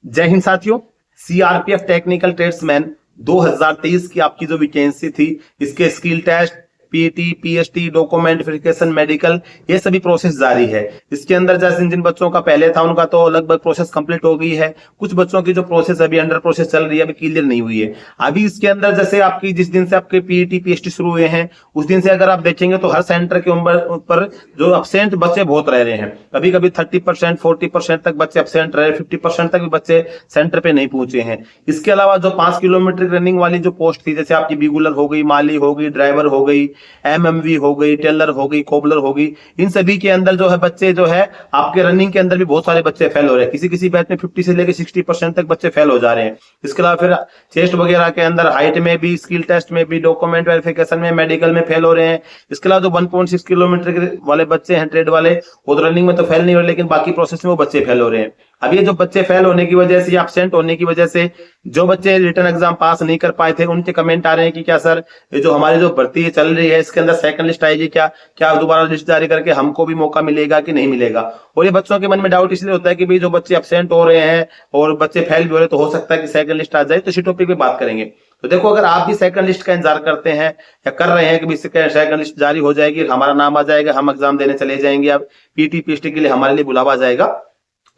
जय हिंद साथियों। CRPF technical tradesman 2023 की आपकी जो वैकेंसी थी, इसके skill test, PT, PHT, document verification, medical, ये सभी प्रोसेस जारी है। इसके अंदर जैसे जिन बच्चों का पहले था उनका तो लगभग प्रोसेस कंप्लीट हो गई है। कुछ बच्चों की जो प्रोसेस अभी अंडर प्रोसेस चल रही है, अभी क्लियर नहीं हुई है। अभी इसके अंदर जैसे आपकी जिस दिन से आपके पीटी, पीएचटी शुरू हुए हैं, उस दिन से अगर आप देखेंगे तो हर सेंटर के ऊपर जो अब्सेंट बच्चे बहुत रह रहे हैं। कभी कभी 30%, 40% तक बच्चे अब्सेंट रहे, 50% तक भी बच्चे सेंटर पे नहीं पहुंचे हैं। इसके अलावा जो 5 किलोमीटर रनिंग वाली जो पोस्ट थी, जैसे आपकी बिगुलर हो गई, माली हो गई, ड्राइवर हो गई, एमएमवी हो गई, टेलर हो गई, कोबलर हो गई, इन सभी के अंदर जो है बच्चे जो है आपके रनिंग के अंदर भी बहुत सारे बच्चे फेल हो रहे हैं। किसी किसी बैच में 50 से लेकर 60% तक बच्चे फेल हो जा रहे हैं। इसके अलावा फिर चेस्ट वगैरह के अंदर हाइट में भी, स्किल टेस्ट में भी, डॉक्यूमेंट वेरिफिकेशन में, मेडिकल में फेल हो रहे हैं। इसके अलावा जो 1.6 किलोमीटर के वाले बच्चे हैं ट्रेड वाले, वो तो रनिंग में तो फेल नहीं हो रहे, लेकिन बाकी प्रोसेस में वो बच्चे फेल हो रहे हैं। अब ये जो बच्चे फेल होने की वजह से, एब्सेंट होने की वजह से जो बच्चे रिटर्न एग्जाम पास नहीं कर पाए थे, उनके कमेंट आ रहे हैं कि क्या सर, ये जो हमारी जो भर्ती चल रही है इसके अंदर सेकंड लिस्ट आएगी क्या, क्या दोबारा लिस्ट जारी करके हमको भी मौका मिलेगा कि नहीं मिलेगा। और ये बच्चों के मन में डाउट इसलिए होता है कि भाई जो बच्चे एब्सेंट हो रहे हैं और बच्चे फेल भी हो रहे हैं, तो हो सकता है कि सेकंड लिस्ट आ जाए। तो इसी टॉपिक पे बात करेंगे। तो देखो, अगर आप भी सेकंड लिस्ट का इंतजार करते हैं या कर रहे हैं कि सेकंड लिस्ट जारी हो जाएगी, हमारा नाम आ जाएगा, हम एग्जाम देने चले जाएंगे, अब पीटी, पीएचडी के लिए हमारे लिए बुलावा आ जाएगा,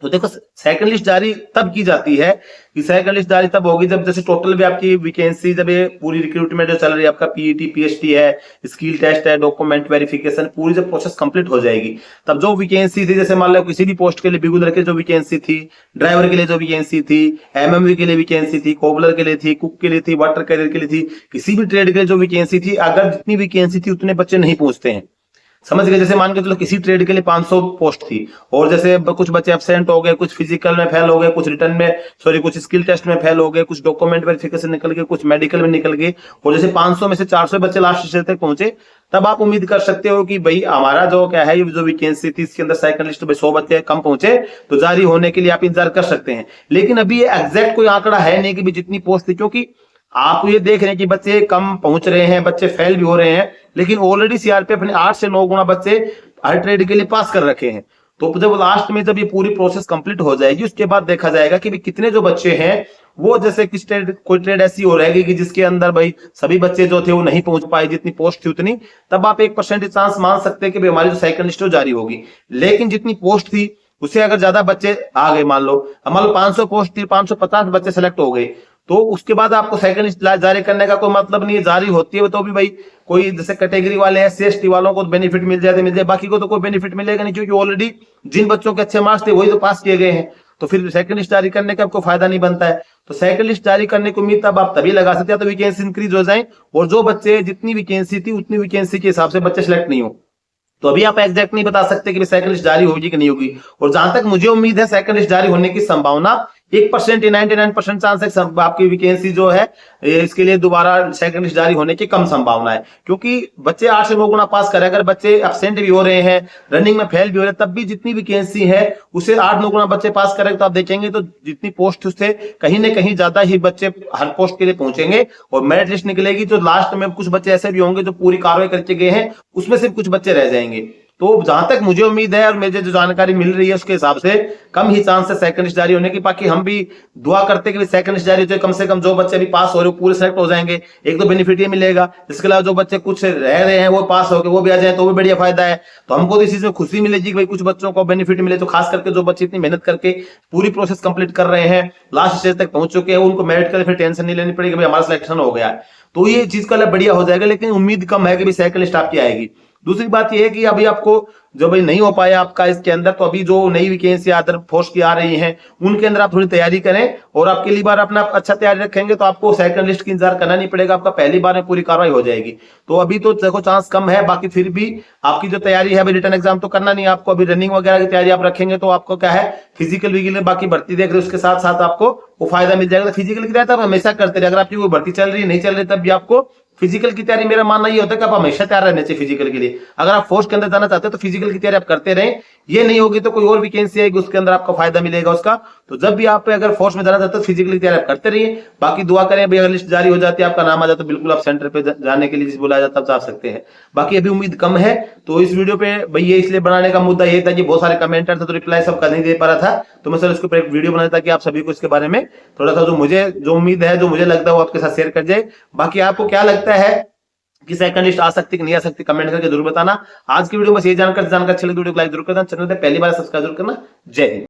तो देखो सेकंड लिस्ट जारी तब की जाती है कि सेकंड लिस्ट जारी तब होगी जब जैसे टोटल भी आपकी वैकेंसी, जब ये पूरी रिक्रूटमेंट जो चल रही है, आपका पीईटी, पीएचडी है, स्किल टेस्ट है, डॉक्यूमेंट वेरिफिकेशन, पूरी जब प्रोसेस कंप्लीट हो जाएगी, तब जो वैकेंसी थी, जैसे मान लो किसी भी पोस्ट के लिए बिगुलर के जो वैकेंसी थी, ड्राइवर के लिए जो वैकेंसी थी, एमएमवी के लिए वैकेंसी थी, कोबलर के लिए थी, कुक के लिए थी, वाटर कैरियर के लिए थी, किसी भी ट्रेड के लिए जो वैकेंसी थी, अगर जितनी वैकेंसी थी उतने बच्चे नहीं पहुंचते हैं। समझ गए। जैसे मान के चलो किसी ट्रेड के लिए 500 पोस्ट थी और जैसे कुछ बच्चे एब्सेंट हो गए, कुछ फिजिकल में फेल हो गए, कुछ रिटर्न में कुछ स्किल टेस्ट में फेल हो गए, कुछ डॉक्यूमेंट वेरिफिकेशन निकल गए, कुछ मेडिकल में निकल गए, और जैसे 500 में से 400 बच्चे लास्ट स्टेज तक पहुंचे, तब आप उम्मीद कर सकते हो कि भाई हमारा जो क्या है, जो वैकेंसी थी इसके अंदर सेकंड लिस्ट में 100 बच्चे कम पहुंचे, तो जारी होने के लिए आप इंतजार कर सकते हैं। लेकिन अभी ये एग्जैक्ट कोई आंकड़ा है नहीं कि जितनी पोस्ट थी, क्योंकि आप ये देख रहे हैं कि बच्चे कम पहुंच रहे हैं, बच्चे फेल भी हो रहे हैं, लेकिन ऑलरेडी सीआरपीएफ ने 8 से 9 गुना बच्चे हर ट्रेड के लिए पास कर रखे हैं। तो जब लास्ट में जब ये पूरी प्रोसेस कंप्लीट हो जाएगी, उसके बाद देखा जाएगा कि कितने जो बच्चे हैं वो, जैसे किस ट्रेड, कोई ट्रेड ऐसी हो रहेगी कि जिसके अंदर भाई सभी बच्चे जो थे वो नहीं पहुंच पाए, जितनी पोस्ट थी उतनी, तब आप 1% चांस मान सकते हैं कि हमारी जो सेकंड लिस्ट जारी होगी। लेकिन जितनी पोस्ट थी उससे अगर ज्यादा बच्चे आ गए, मान लो 500 पोस्ट थी, 550 बच्चे सेलेक्ट हो गए, तो उसके बाद आपको सेकंड लिस्ट जारी करने का कोई मतलब नहीं है। जारी होती है तो भी भाई कोई जैसे कैटेगरी वाले हैं, सीएसटी वालों को बेनिफिट मिल जाए, बाकी को तो कोई बेनिफिट मिलेगा नहीं, क्योंकि ऑलरेडी जिन बच्चों के अच्छे मार्क्स थे वही तो पास किए गए हैं। तो फिर सेकंड लिस्ट जारी करने का आपको फायदा नहीं बनता है। तो सेकंड लिस्ट जारी करने की उम्मीद तब आप तभी लगा सकते हैं तो वैकेंसी इंक्रीज हो जाए, और जो बच्चे जितनी वैकेंसी थी उतनी वैकेंसी के हिसाब से बच्चे सिलेक्ट नहीं हो। तो अभी आप एग्जैक्ट नहीं बता सकते कि सेकंड लिस्ट जारी होगी कि नहीं होगी। और जहां तक मुझे उम्मीद है, सेकंड लिस्ट जारी होने की संभावना 1% या 99% चांस है आपकी वैकेंसी जो है इसके लिए दोबारा सेकंड लिस्ट जारी होने की कम संभावना है, क्योंकि बच्चे 8 से 9 गुना पास करें। अगर बच्चे एब्सेंट भी हो रहे हैं, रनिंग में फेल भी हो रहे हैं, तब भी जितनी वैकेंसी है उसे 8-9 गुना बच्चे पास करेंगे, तो आप देखेंगे तो जितनी पोस्ट उससे कहीं ना कहीं ज्यादा ही बच्चे हर पोस्ट के लिए पहुंचेंगे। और मेरिट लिस्ट निकलेगी तो लास्ट में कुछ बच्चे ऐसे भी होंगे जो पूरी कार्रवाई करके गए हैं, उसमें से कुछ बच्चे रह जाएंगे। तो जहां तक मुझे उम्मीद है और मुझे जो जानकारी मिल रही है उसके हिसाब से कम ही चांस है सेकंड लिस्ट जारी होने की। बाकी हम भी दुआ करते हैं कि सेकंड लिस्ट जारी हो जाए, कम से कम जो बच्चे भी पास हो रहे हो पूरे सेलेक्ट हो जाएंगे, एक तो बेनिफिट ये मिलेगा। इसके अलावा जो बच्चे कुछ रह रहे हैं वो पास होकर वो भी आ जाए तो भी बढ़िया फायदा है। तो हमको तो इस चीज में खुशी मिलेगी कि भाई कुछ बच्चों को बेनिफिट मिले। तो खास करके जो बच्चे इतनी मेहनत करके पूरी प्रोसेस कंप्लीट कर रहे हैं, लास्ट स्टेज तक पहुंच चुके हैं, उनको मेरिट का फिर टेंशन नहीं लेनी पड़ेगी, भाई हमारा सिलेक्शन हो गया, तो ये चीज का बढ़िया हो जाएगा। लेकिन उम्मीद कम है कि सेकंड लिस्ट आपकी आएगी। दूसरी बात यह है कि अभी आपको जो भाई नहीं हो पाया आपका इसके अंदर, तो अभी जो नई वैकेंसी अदर फोर्स की आ रही हैं उनके अंदर आप थोड़ी तैयारी करें, और आपके लिए बार अपना अच्छा तैयारी रखेंगे तो आपको सेकंड लिस्ट की इंतजार करना नहीं पड़ेगा, आपका पहली बार में पूरी कार्रवाई हो जाएगी। तो अभी तो देखो चांस कम है, बाकी फिर भी आपकी जो तैयारी है, अभी रिटर्न एग्जाम तो करना नहीं आपको, अभी रनिंग वगैरह की तैयारी आप रखेंगे तो आपको क्या है, फिजिकल विजिकल बाकी भर्ती देख रहे उसके साथ साथ आपको वो फायदा मिल जाएगा। फिजिकल की तैयारी आप हमेशा करते रहे, अगर आपकी कोई भर्ती चल रही नहीं चल रही तब भी आपको फिजिकल की तैयारी मेरा मानना ये होता है कि आप हमेशा तैयार रहने चाहिए फिजिकल के लिए। अगर आप फोर्स के अंदर जाना चाहते हो तो फिजिकल की तैयारी आप करते रहें, ये नहीं होगी तो कोई और वैकेंसी आएगी उसके अंदर आपको फायदा मिलेगा उसका। तो जब भी आप अगर फोर्स में जाना चाहते हो फिजिकल की तैयारी आप करते रहिए। बाकी दुआ करें भाई, अगर लिस्ट जारी हो जाती है आपका नाम आ जाता है, बिल्कुल आप सेंटर पे जाने के लिए जिस बुलाया जाता है जा सकते हैं। बाकी अभी उम्मीद कम है, तो इस वीडियो पे भाई ये इसलिए बनाने का मुद्दा ये था कि बहुत सारे कमेंटर थे तो रिप्लाई सबका नहीं दे पा रहा था, तो मैं सर इसके ऊपर एक वीडियो बनाया था कि आप सभी को इसके बारे में थोड़ा सा जो उम्मीद है, जो मुझे लगता है वो आपके साथ शेयर कर जाए। बाकी आपको क्या लगता है कि सेकंड लिस्ट आ सकती कि नहीं आ सकती, कमेंट करके जरूर बताना। आज की वीडियो बस ये जानकर अच्छी लगी वीडियो को लाइक जरूर करना, चैनल पे पहली बार सब्सक्राइब जरूर करना। जय हिंद।